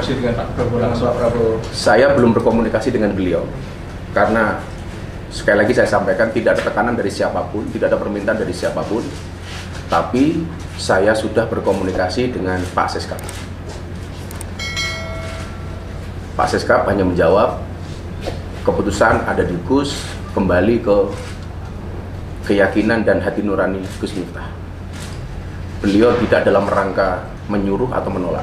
berkomunikasi dengan Pak Prabowo langsung? Pak Prabowo. Saya belum berkomunikasi dengan beliau karena sekali lagi saya sampaikan tidak ada tekanan dari siapapun, tidak ada permintaan dari siapapun. Tapi saya sudah berkomunikasi dengan Pak Seskap. Pak Seskap hanya menjawab keputusan ada di Gus, kembali ke keyakinan dan hati nurani Gus Miftah. Beliau tidak dalam rangka menyuruh atau menolak.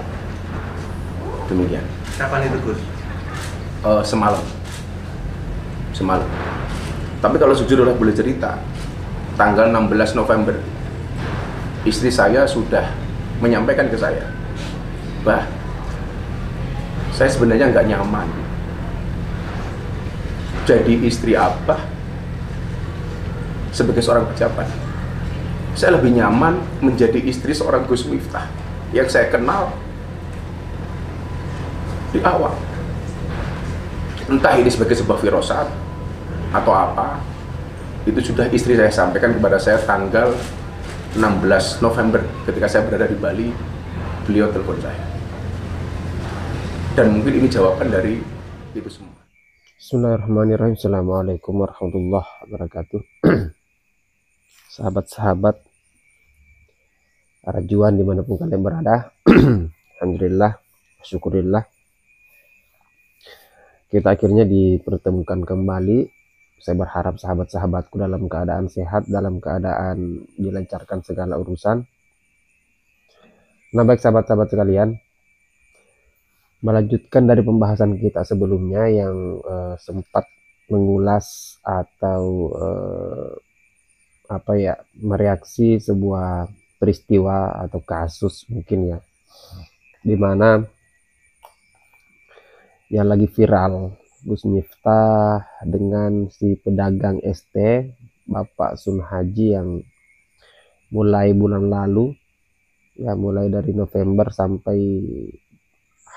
Demikian. Kapan itu Gus? Semalam. Tapi kalau jujur boleh cerita, tanggal 16 November istri saya sudah menyampaikan ke saya, "Bah, saya sebenarnya nggak nyaman jadi istri Abah sebagai seorang pejabat. Saya lebih nyaman menjadi istri seorang Gus Miftah yang saya kenal di awal. Entah ini sebagai sebuah firasat atau apa, itu sudah istri saya sampaikan kepada saya tanggal 16 November ketika saya berada di Bali. Beliau telepon saya. Dan mungkin ini jawaban dari itu semua. Bismillahirrahmanirrahim. Assalamualaikum warahmatullahi wabarakatuh. Sahabat-sahabat Rajuan dimanapun kalian berada, alhamdulillah, syukurillah, kita akhirnya dipertemukan kembali. Saya berharap sahabat-sahabatku dalam keadaan sehat, dalam keadaan dilancarkan segala urusan. Nah, baik sahabat-sahabat sekalian, melanjutkan dari pembahasan kita sebelumnya yang sempat mengulas atau mereaksi sebuah peristiwa atau kasus mungkin ya, dimana yang lagi viral Gus Miftah dengan si pedagang ST Bapak Sun Haji yang mulai bulan lalu ya, mulai dari November sampai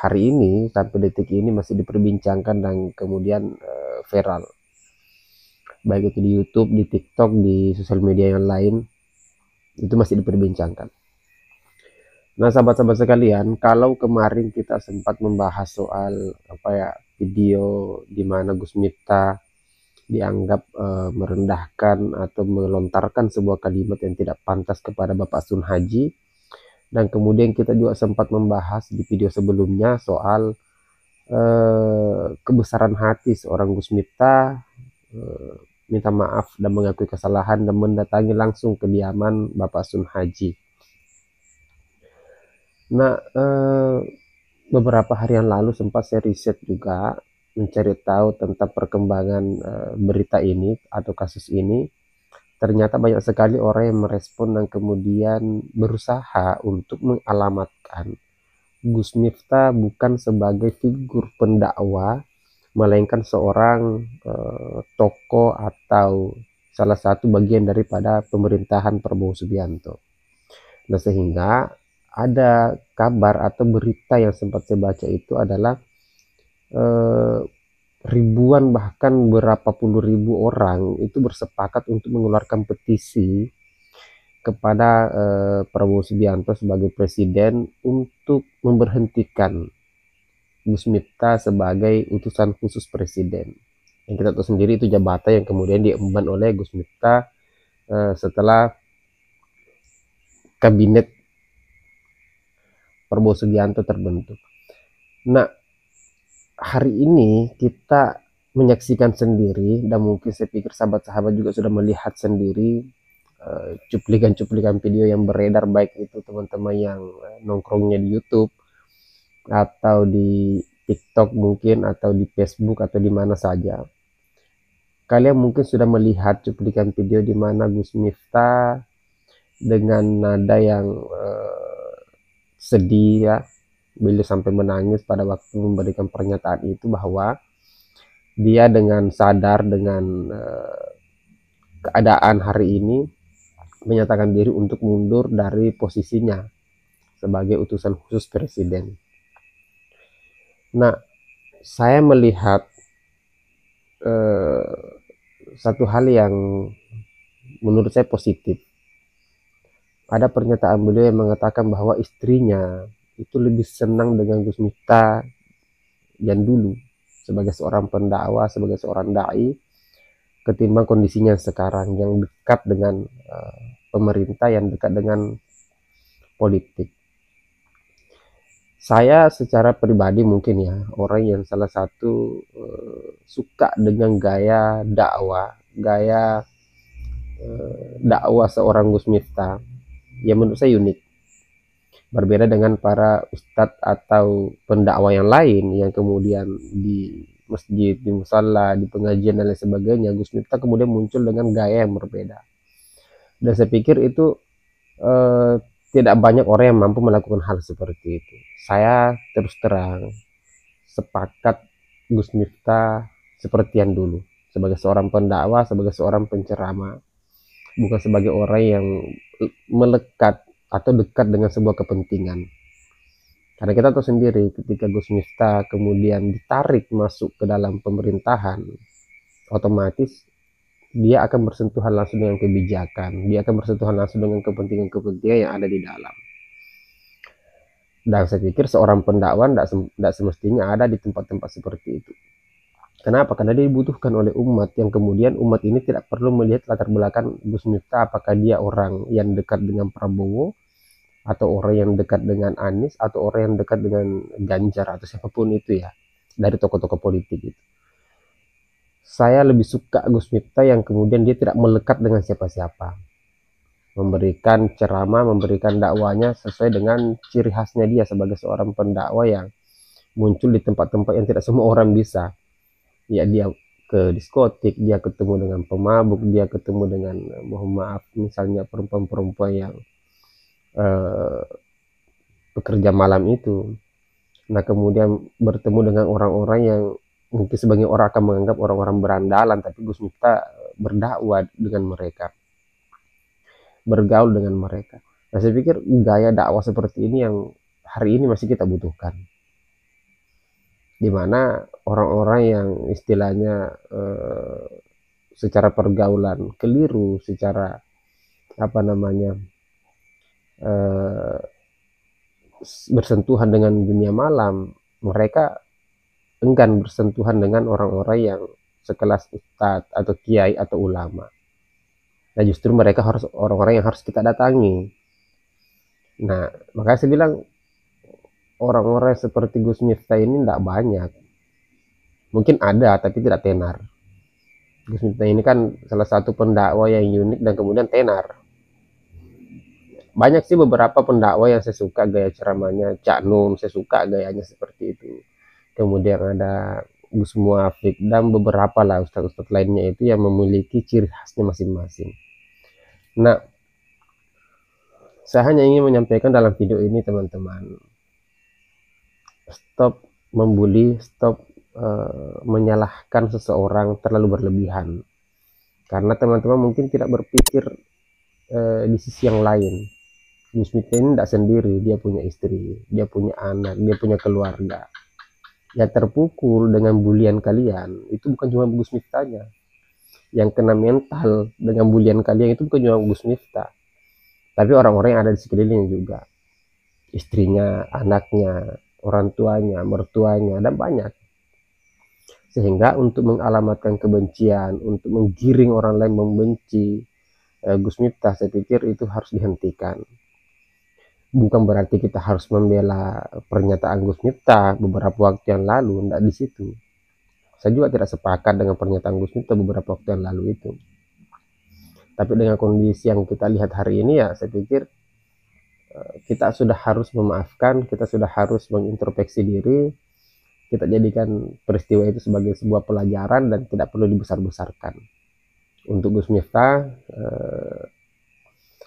hari ini, sampai detik ini masih diperbincangkan dan kemudian viral, baik itu di YouTube, di TikTok, di sosial media yang lain, itu masih diperbincangkan. Nah, sahabat-sahabat sekalian, kalau kemarin kita sempat membahas soal video di mana Gus Miftah dianggap merendahkan atau melontarkan sebuah kalimat yang tidak pantas kepada Bapak Sun Haji, dan kemudian kita juga sempat membahas di video sebelumnya soal kebesaran hati seorang Gus Miftah minta maaf dan mengakui kesalahan dan mendatangi langsung kediaman Bapak Sun Haji. Nah, beberapa hari yang lalu sempat saya riset juga, mencari tahu tentang perkembangan berita ini atau kasus ini. Ternyata banyak sekali orang yang merespon dan kemudian berusaha untuk mengalamatkan Gus Miftah bukan sebagai figur pendakwah, melainkan seorang tokoh atau salah satu bagian daripada pemerintahan Prabowo Subianto. Nah, sehingga ada kabar atau berita yang sempat saya baca itu adalah ribuan bahkan berapa puluh ribu orang itu bersepakat untuk mengeluarkan petisi kepada Prabowo Subianto sebagai presiden untuk memberhentikan Gus Miftah sebagai utusan khusus presiden. Yang kita tahu sendiri itu jabatan yang kemudian diemban oleh Gus Miftah setelah kabinet Prabowo Subianto terbentuk. Nah, hari ini kita menyaksikan sendiri, dan mungkin saya pikir sahabat-sahabat juga sudah melihat sendiri cuplikan-cuplikan video yang beredar, baik itu teman-teman yang nongkrongnya di YouTube atau di TikTok mungkin, atau di Facebook, atau di mana saja. Kalian mungkin sudah melihat cuplikan video di mana Gus Miftah dengan nada yang sedih ya, beliau sampai menangis pada waktu memberikan pernyataan itu, bahwa dia dengan sadar dengan keadaan hari ini menyatakan diri untuk mundur dari posisinya sebagai utusan khusus presiden. Nah, saya melihat satu hal yang menurut saya positif. Ada pernyataan beliau yang mengatakan bahwa istrinya itu lebih senang dengan Gus Miftah yang dulu sebagai seorang pendakwah, sebagai seorang dai, ketimbang kondisinya sekarang yang dekat dengan pemerintah, yang dekat dengan politik. Saya secara pribadi mungkin ya orang yang salah satu suka dengan gaya dakwah seorang Gus Miftah yang menurut saya unik, berbeda dengan para ustadz atau pendakwah yang lain yang kemudian di masjid, di musala, di pengajian dan lain sebagainya. Gus Miftah kemudian muncul dengan gaya yang berbeda, dan saya pikir itu tidak banyak orang yang mampu melakukan hal seperti itu. Saya terus terang sepakat Gus Miftah seperti yang dulu, sebagai seorang pendakwah, sebagai seorang penceramah, bukan sebagai orang yang melekat atau dekat dengan sebuah kepentingan. Karena kita tahu sendiri ketika Gus Miftah kemudian ditarik masuk ke dalam pemerintahan, otomatis dia akan bersentuhan langsung dengan kebijakan, dia akan bersentuhan langsung dengan kepentingan-kepentingan yang ada di dalam. Dan saya pikir seorang pendakwah tidak semestinya ada di tempat-tempat seperti itu. Kenapa? Karena dia dibutuhkan oleh umat, yang kemudian umat ini tidak perlu melihat latar belakang Gus Miftah, apakah dia orang yang dekat dengan Prabowo, atau orang yang dekat dengan Anies, atau orang yang dekat dengan Ganjar, atau siapapun itu ya, dari tokoh-tokoh politik itu. Saya lebih suka Gus Miftah yang kemudian dia tidak melekat dengan siapa-siapa, memberikan ceramah, memberikan dakwanya sesuai dengan ciri khasnya dia sebagai seorang pendakwah yang muncul di tempat-tempat yang tidak semua orang bisa. Ya, dia ke diskotik, dia ketemu dengan pemabuk, dia ketemu dengan, mohon maaf, misalnya perempuan-perempuan yang bekerja malam itu. Nah, kemudian bertemu dengan orang-orang yang mungkin sebagian orang akan menganggap orang-orang berandalan, tapi Gus Miftah berdakwah dengan mereka, bergaul dengan mereka. Nah, saya pikir gaya dakwah seperti ini yang hari ini masih kita butuhkan, di mana orang-orang yang istilahnya secara pergaulan keliru, secara apa namanya bersentuhan dengan dunia malam, mereka enggan bersentuhan dengan orang-orang yang sekelas ustadz atau kiai atau ulama. Nah, justru mereka harus orang-orang yang harus kita datangi. Nah, makanya saya bilang orang-orang seperti Gus Miftah ini tidak banyak. Mungkin ada, tapi tidak tenar. Gus Miftah ini kan salah satu pendakwah yang unik dan kemudian tenar. Banyak sih beberapa pendakwah yang saya suka gaya ceramahnya. Cak Nun, saya suka gayanya seperti itu. Kemudian ada Gus Muafik dan beberapa lah ustadz-ustadz lainnya itu yang memiliki ciri khasnya masing-masing. Nah, saya hanya ingin menyampaikan dalam video ini, teman-teman, stop membuli, stop menyalahkan seseorang terlalu berlebihan, karena teman-teman mungkin tidak berpikir di sisi yang lain. Gus Miftah ini tidak sendiri, dia punya istri, dia punya anak, dia punya keluarga. Yang terpukul dengan bulian kalian itu bukan cuma Gus Miftahnya, yang kena mental dengan bulian kalian itu bukan cuma Gus Miftah, tapi orang-orang yang ada di sekelilingnya juga, istrinya, anaknya, orang tuanya, mertuanya, dan banyak. Sehingga untuk mengalamatkan kebencian, untuk menggiring orang lain membenci Gus Miftah, saya pikir itu harus dihentikan. Bukan berarti kita harus membela pernyataan Gus Miftah beberapa waktu yang lalu, tidak di situ. Saya juga tidak sepakat dengan pernyataan Gus Miftah beberapa waktu yang lalu itu. Tapi dengan kondisi yang kita lihat hari ini ya, saya pikir kita sudah harus memaafkan, kita sudah harus mengintrospeksi diri, kita jadikan peristiwa itu sebagai sebuah pelajaran dan tidak perlu dibesar-besarkan. Untuk Gus Miftah,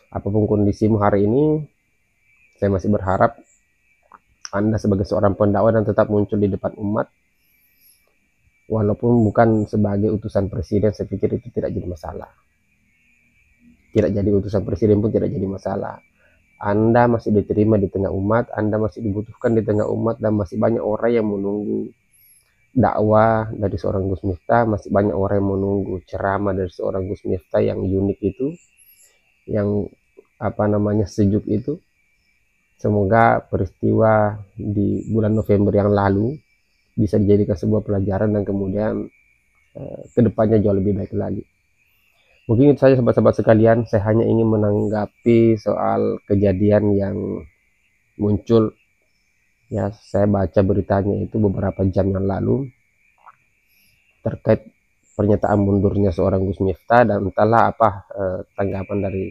apapun kondisimu hari ini, saya masih berharap Anda sebagai seorang pendakwah dan tetap muncul di depan umat, walaupun bukan sebagai utusan presiden. Saya pikir itu tidak jadi masalah. Tidak jadi utusan presiden pun tidak jadi masalah. Anda masih diterima di tengah umat, Anda masih dibutuhkan di tengah umat, dan masih banyak orang yang menunggu dakwah dari seorang Gus Miftah, masih banyak orang yang menunggu ceramah dari seorang Gus Miftah yang unik itu, yang apa namanya sejuk itu. Semoga peristiwa di bulan November yang lalu bisa dijadikan sebuah pelajaran dan kemudian kedepannya jauh lebih baik lagi. Mungkin itu saja sahabat-sahabat sekalian, saya hanya ingin menanggapi soal kejadian yang muncul. Ya, saya baca beritanya itu beberapa jam yang lalu terkait pernyataan mundurnya seorang Gus Miftah, dan entahlah apa tanggapan dari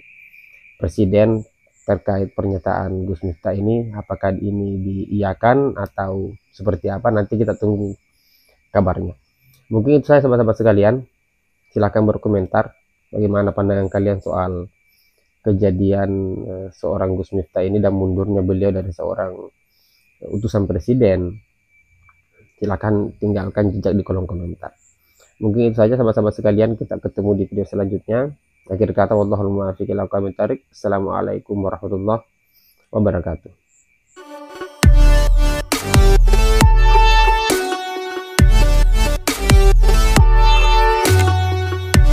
Presiden terkait pernyataan Gus Miftah ini. Apakah ini diiyakan atau seperti apa, nanti kita tunggu kabarnya. Mungkin itu saya sahabat-sahabat sekalian, silahkan berkomentar bagaimana pandangan kalian soal kejadian seorang Gus Miftah ini dan mundurnya beliau dari seorang utusan presiden. Silahkan tinggalkan jejak di kolom komentar. Mungkin itu saja sahabat-sahabat sekalian, kita ketemu di video selanjutnya. Akhir kata, wallahul muwaffiq ila aqwamit thoriq. Assalamualaikum warahmatullahi wabarakatuh.